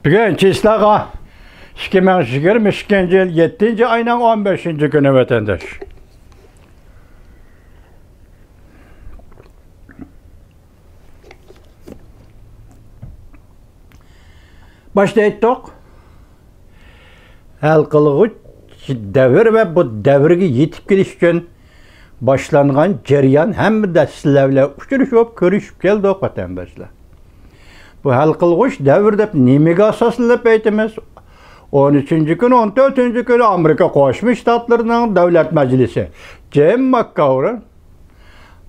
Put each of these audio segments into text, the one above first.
Bugün Çislağa 2022 yıl 7. ayının 15. günü vatandaş. Başta ettik. Halkılığı devir ve bu devirge yetip gelişken başlanğan jarayan hem de sizlerle uçuruşup, görüşüp geldik vatandaşlar. Bu halkılığı devir dep nemege asaslanıp aytamiz. 13. gün, 14. günü Amerika Qo'shma Shtatlarının Davlat Majlisi Jim McCaul,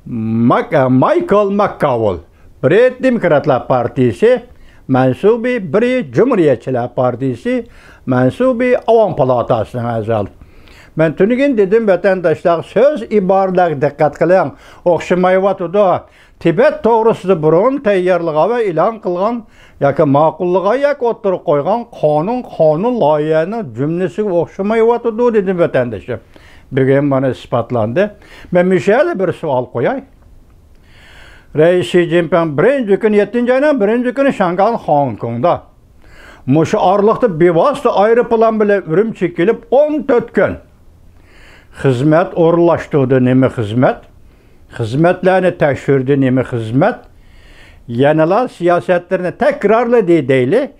Michael McCaul, biri Demokratlar Partisi mensubi, biri Cumhuriyetçiler Partisi mensubi Avam Palatasının a'zosi. Ben tünügün dedim vatandaşlar söz ibarlarga diqqat qiling. O'xshamayotdi. Tibet to'g'risida burun tayyorlig'i va e'lon qilgan yoki ma'qullig'i yoki o'tirib qo'ygan qonun loyihani jumlasiga o'xshamayotdi dedim vatandoshim. Bugun mana isbotlandi. Men mishali bir savol qo'yay. Reis Xi Jinping birinchi kun 7. ayning 1-kuni Shanghai, Hong Kongda. Mushu oraliqda bevosita aeroplan bilan Urumchiga kelib 14 kun xizmat o'rinlashtirdi. Nima xizmat? Xizmatlarni tekshirdi. Nima xizmat? Yanalar siyosatlarini takrorladi deyli.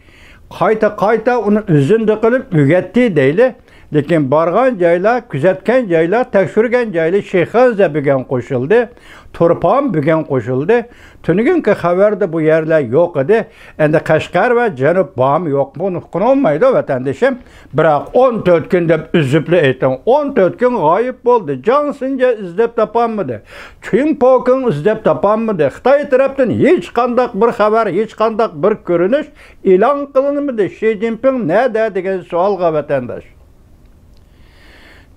Qayta uni uzundu qilib o'rgatdi deyli. Lekin borgan joylar, kuzatgan joylar, tekshirgan joylar Shayxonza bugun qo'shildi. Turpan bugun qo'shildi. Tunugungi xabarda bu yerlar yo'q edi. Endi Qashqar va Janub bormi yo'qmi uni olmaydi vatandoshim. Biroq 14 kun deb uzibli aytdim. 14 kun g'oyib bo'ldi. Jonsinja izlab topolmadi. Chimpokun izlab topolmadi. Xitoy tarafdan hech qanday bir xabar, hech qanday bir ko'rinish e'lon qilinmadi. Xi Jinping nada degan savolga vatandosh.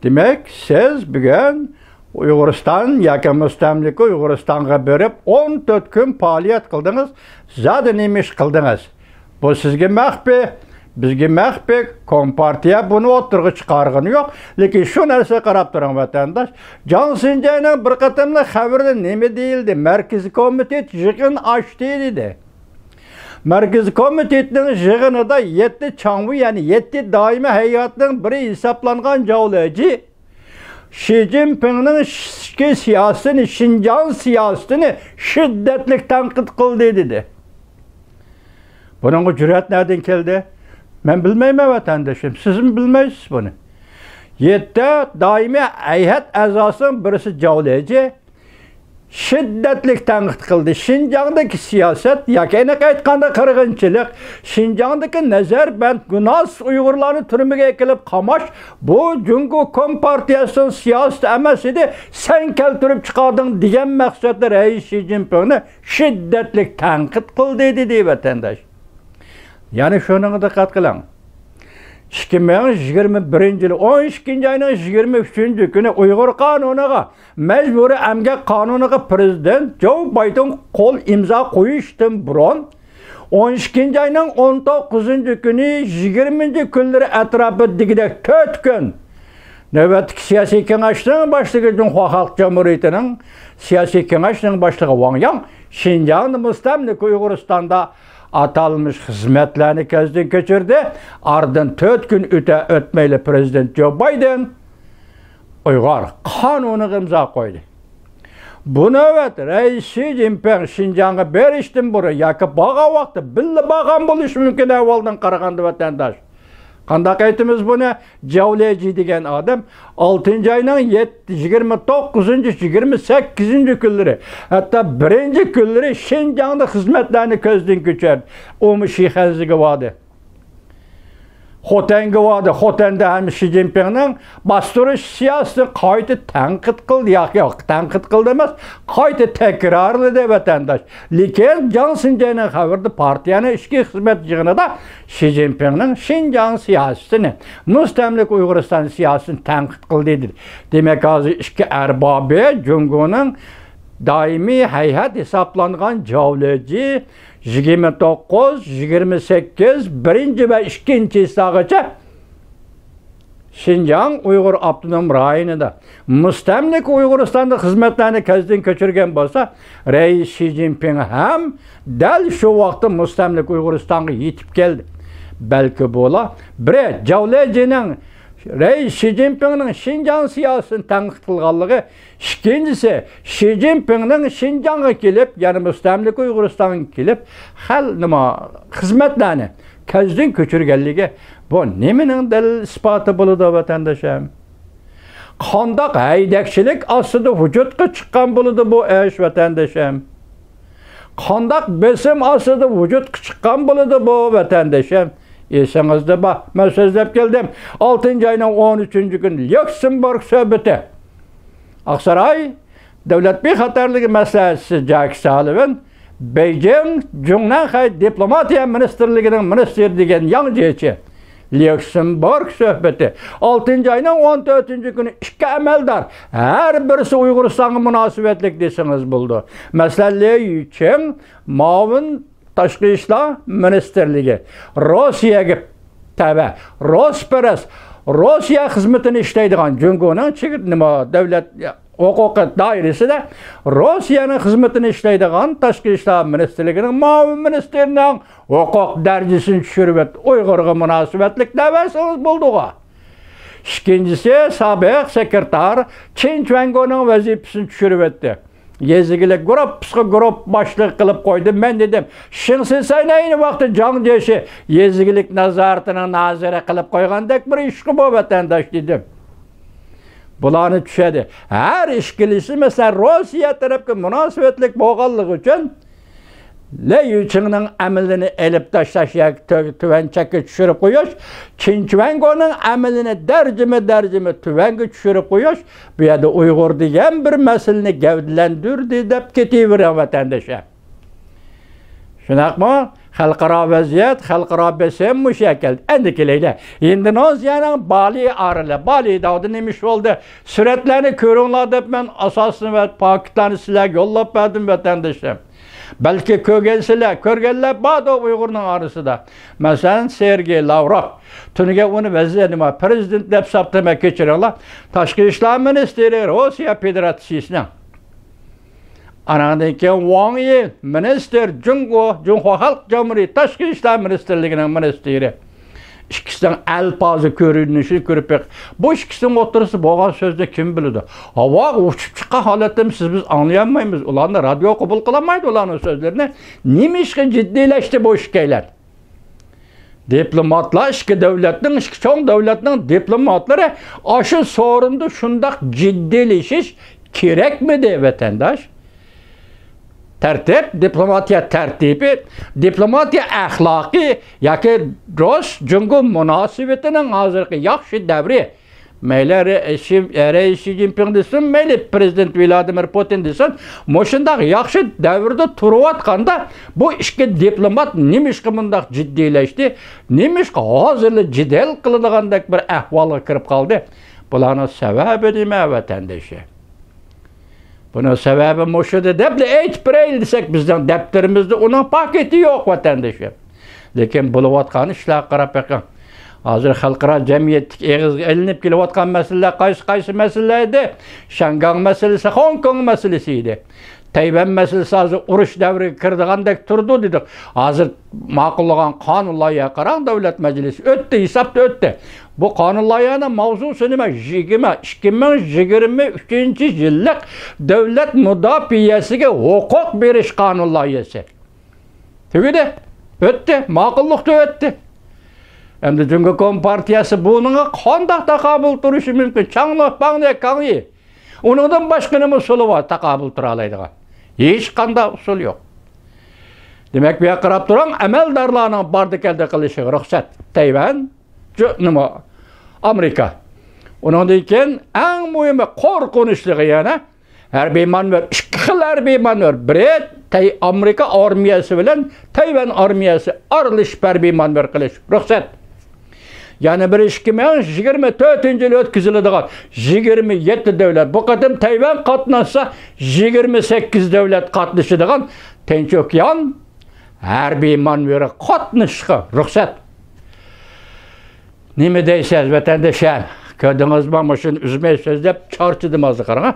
Demek siz bugün Uyg'uriston yoki mustamlika Uyg'uristonga berib 14 kun faoliyat qildingiz. Zada nima ish qildingiz? Bu sizga maxfi, bizga maxfi. Kompartiya buni o'tirg'i chiqargani yo'q. Lekin shu narsa qarab turing vatandosh. Jonsinjaning bir qatamli xabarda nima deyildi? Markaziy komitet yig'in ochdi dedi. Merkezi Komitetinin yığınında 7 çanvu yani 7 daimi heyatının biri hesaplangan javlayıcı Xi Jinping'nin ichki siyasetini, Şinjan siyasetini şiddetli tanqid qildi dedi. Bunun cüret nereden geldi? Ben bilmeyim vatandaşım. Siz mi bilmeyiz bunu? 7 daimi heyet azasının birisi javlayıcı şiddetli tanqid qildi. Şinjandagi siyaset, yoki aytganda qirg'inchilik, Şinjandagi nazarband gunos Uyg'urlarni turmaga kelib qamash, bu Jungo Kompartiyasining siyosati emas edi. Sen keltirib chiqarding degan maqsadda Reis Xi Jinpingni şiddetli tanqid qildi dedi vatandosh. Ya'ni shunga diqqat qiling. 2021 yılı 12. ayının 23. günü Uyghur kanunuga, mecburi emgak kanunuga Prezident Joe Biden kol imza koyuştan burun 12. ayının 19. günü 20. günleri etrafı digidek 4 gün nöbetlik siyasi kengaşlığın başlığı Cumhuriyet Halk Cumhuriyeti'nin siyasi kengaşlığın başlığı Wang Yang, Şinjan'da mustamlika Uyg'uristonda atalmış hizmetlerini kezden geçirdi. Ardından 4 gün ötmeyle Prezident Joe Biden Uyghur kanunu imza koydu. Bunu evet Reis Xi Jinping Şinjan'a beriştim buraya yoki bağa vakti billa bağan buluş mümkün evvelden qaraganda vatandaş. Qanday aytimiz bunu? Javlayıcı degan adam 6. ayının 29. 28. günleri hatta 1. günleri Şinjan'da hizmetlerini közden geçirdi. O Shayxonzaga vardı. Xotan'ga vardı. Xotan'da hem Xi Jinping'nin bastırış siyasetini qayta tanqid qildi. Yo'q, tanqid qildi emas, qayta takrorladi vatandosh. Lekin Jonsinjaning xabarda partiyaning ichki xizmat yig'inida Xi Jinping'ning Şinjan siyasetini, mustamlika Uyg'uriston siyasetini tanqid qildi dedi. Demak, hozir ichki arbobi Jungoning daimi heyet hesaplangan javlayıcı 29, 28, 1. ve 2. sağaça Şinjan Uyghur Abdunum rayonida mustamlika Uyg'uristonda xizmatlarni kezden keçirgan bo'lsa, Reis Xi Jinping ham dal shu vaqtda mustamlika Uyg'uristonga yetib keldi. belki bola. Bire, Cavleci'nin Reis Xi Jinping'nin Şinjan siyasını tanqid qilganligi, ikkinchisi Xi Jinping'nin Şinjan'a kelib, yani Müstemlik Uyg'uristonga kelib, xizmatlarni ko'zdan ko'chirganligi, bu nimaning dalil isboti bo'ladi vatandoshim? Qandoq haydakchilik ostida vujudga chiqqan bo'ladi bu ish vatandoshim? Qandoq besim ostida vujudga chiqqan bo'ladi bu vatandoshim? Esingizde bak, ben sözlep geldim. 6. ayının 13. gün Lüksemburg söhbeti. Aksaray, Devlet Bexatarlığı Meselesi Jacques Sullivan, Beijing Cumhuriyet Diplomatiya Ministerliğinin ministeri degen yancıçı. Lüksemburg söhbeti. 6. ayının 14. günü iki emeldar. Her birisi Uyguristan'a münasebetlik desiniz buldu. Meseleyi için Mavin Tashqi ishlar ministerligi Rossiyaga taba, Rosperes, Rossiya xizmatini ishlaydigan Jungoning davlat huquqi doirasida Rossiyaning xizmatini ishlaydigan Tashqi ishlar ministerligining muavin ministerining huquq darajasini tushirib Uyg'urga munosabatlik da'vasi bo'ldi. İkincisi sobiq sekretar Chen Chuangoning vazifasini tushirib o'tdi. Yezigilik grup başlık kılıp koydum. Ben dedim, şınsı saylayın vakti can deşi yezigilik nazaretinin nazire kılıp koygandak bir işki bu vatandaş dedim. Bulanı düşedi. Her işkilisi mesela Rusya tarafı münasebetlik boğallık için Leyuçing'nin amelini elip taşlaşıya tüven çeki düşürüp koyuş. Çinçvengo'nun amelini dercime tüvengi düşürüp koyuş. Bu yada Uygur diyen bir meselini gevdilendirdi deyip ketiverin vatandaşa. Şunak mı? Halkara vaziyet, halkara besim bu şekilde. Endikileyle. Endonezya'nın Bali arılı. Bali dağıdı neymiş oldu. Süretlerini körünladı. Ben asasını ve paketlerini silah yollap verdim vatandaşa. Belki körgenler bağda Uygur'un arası da. Mesela Sergey Lavrov. Tünüge onu vezirli prezident dep saptırma geçiriyorlar. Tashqi ishlar ministeri Rusya Federasyası'na. Anadaki Wang Yi minister Cumhuriyet Halk Cumhuriyeti Tashqi ishlar ministerligining ministeri. İkisinden elpazı görünüşünü görüp bu ikisinin oturması boğaz sözde kim bilirdi? Hava uçup çıkan halettim siz biz anlayamayız. Ulan da radyo kabul kılamaydı ulanın sözlerini. Nimiş ki ciddileşti bu işkeyler? Diplomatlar, iki devletin, iki çoğun devletin diplomatları aşı sorundu şundak ciddileşiş gerek mi diye vatandaş? Tertip, diplomatiya tertibi, diplomatiya ahlaki, yaki Rus-Jungo münasebetinin hazırki yaxşı devri. Meyler Reis Xi Jinping desin, meyli Prezident Vladimir Putin desin, moşundak yaxşı devirde turuvatkanda bu iki diplomat nimişki mındak ciddileşti, nimişki hazırlı cidel kılıdığandak bir ahvalı kırıp kaldı. Bulanın sebebi deme vatandaşı. Bunun sebebi moşudu deple eğitpreyil desek bizden depterimizde onun paketi yok vatandaşı. Lekin buluvatkan işler qarap bakın. Hazır halkara cemiyetlik elinip kilovatkan meseleler qaysı meseleydi? Şangang meselesi, Hong Kong meselesiydi. Tayvan meselesi hazır uruş devri kırdıgandek turdu dedik. Hazır maqullagan qanun layığı qaran devlet meclisi öttü, hesapta öttü. Bu qanun layığının mavzusu nima? 2023 yıllık devlet müdafiyesiga hukuk beriş qanun layığı. Tügüdü, öttü, maqulluqda öttü. Hem de Cumhuriyet Kompartiyası bununla qandaq taqabul turuşu mümkün. Çanlıq bağlı kanı. Onundan başka ne usulü var taqabul turalaydıgan. Hiç qanda usul yok. Demek bir qarab turan ameldarlarının bardı kelde qilishi ruxsat. Tayvan, Amerika. Onundan keyin eng muhimi qo'rqinchli yana harbiy manevr, ikki xil harbiy manevr. Biri Amerika armiyasi bilan Tayvan armiyasi aralashib harbiy manevr qilish ruxsat. Yani bir 2024 yılı ötküzülüdüğün 27 devlet. Bu kadar Tayvan katnasa 28 devlet katnışıdığın Tinch Okyan harbiy manevri katnışıqı ruxsat. Nime deyseniz vatandaşlar? Gördünüz mü muşun üzmeyi sözlep çarçıdım azı qarana.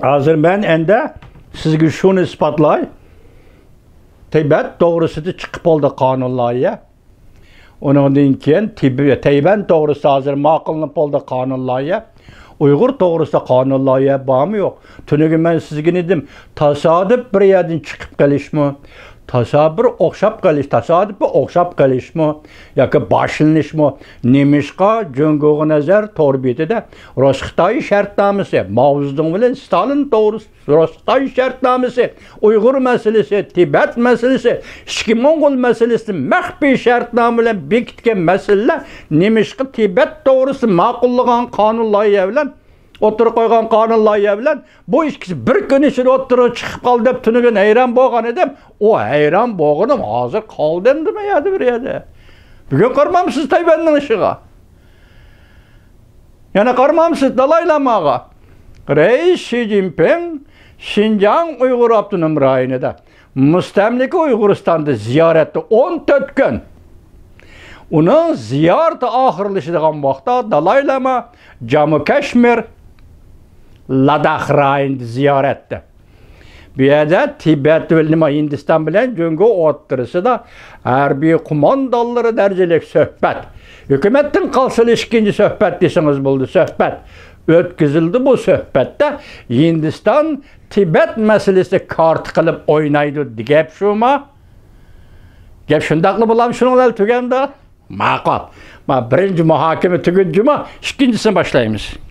Hazır ben ende sizge şunu ispatlay. Tibet doğrusida chiqib oldi qonun loyiha. Ondan keyin Tayvan to'g'risida hozir ma'qullanib oldi qonun loyiha. Uyg'ur to'g'risida qonun loyiha bormi yo'q? Tuniga men sizga dedim, tasodif bir yerdan chiqib qolishmi? Tasodif o'xshab qolishmi yoki boshlanishmi? Nemishqa Jungo'ga nazar to'rbetida Rossiyxitoy shartnomasi, Mao Zedong bilan Stalin to'g'risida Rossiyxitoy shartnomasi, Uyg'ur masalasi, Tibet masalasi, Ichki Mo'ng'ul masalasi maxfiy shartnoma bilan bekitgan masalalar nemishqa Tibet to'g'risida ma'qullagan qonun loyiha bilan o'tirib qo'ygan qonun loyiha bilan bu ikkisi bir kun ichida o'tirib chiqib qoldi deb tuniga hayron bo'lgan edim. O hayron bo'lganim hozir qoldi endi bu yerda. Bugun ko'rmamsiz Tayvanning ishiga. Yana ko'rmamsiz Dalay Lamaga. Reis Xi Jinping Xinjiang Uyg'ur avtonom rayonida mustamlika Uyg'uristonda ziyoratda 14 kun. Uning ziyorati oxirlashadigan vaqtda Dalay Lama Jammu Kashmir Ladakh rayonida ziyoratda. Bu yerda Tibet va Hindiston bilan Jungo o'rtasida harbiy qo'mondonlari darajalik suhbat. Hukumatdan qolsa ikkinchi suhbat desangiz bo'ldi, suhbat o'tkazildi. Bu suhbatda Hindiston Tibet masalasi kart qilib o'ynaydi deb shumi? Gap shundaqli bo'lam, shuninglar tuganda ma'qul. Ma birinchi muhokama tugunjuma, ikkinchisini boshlaymiz.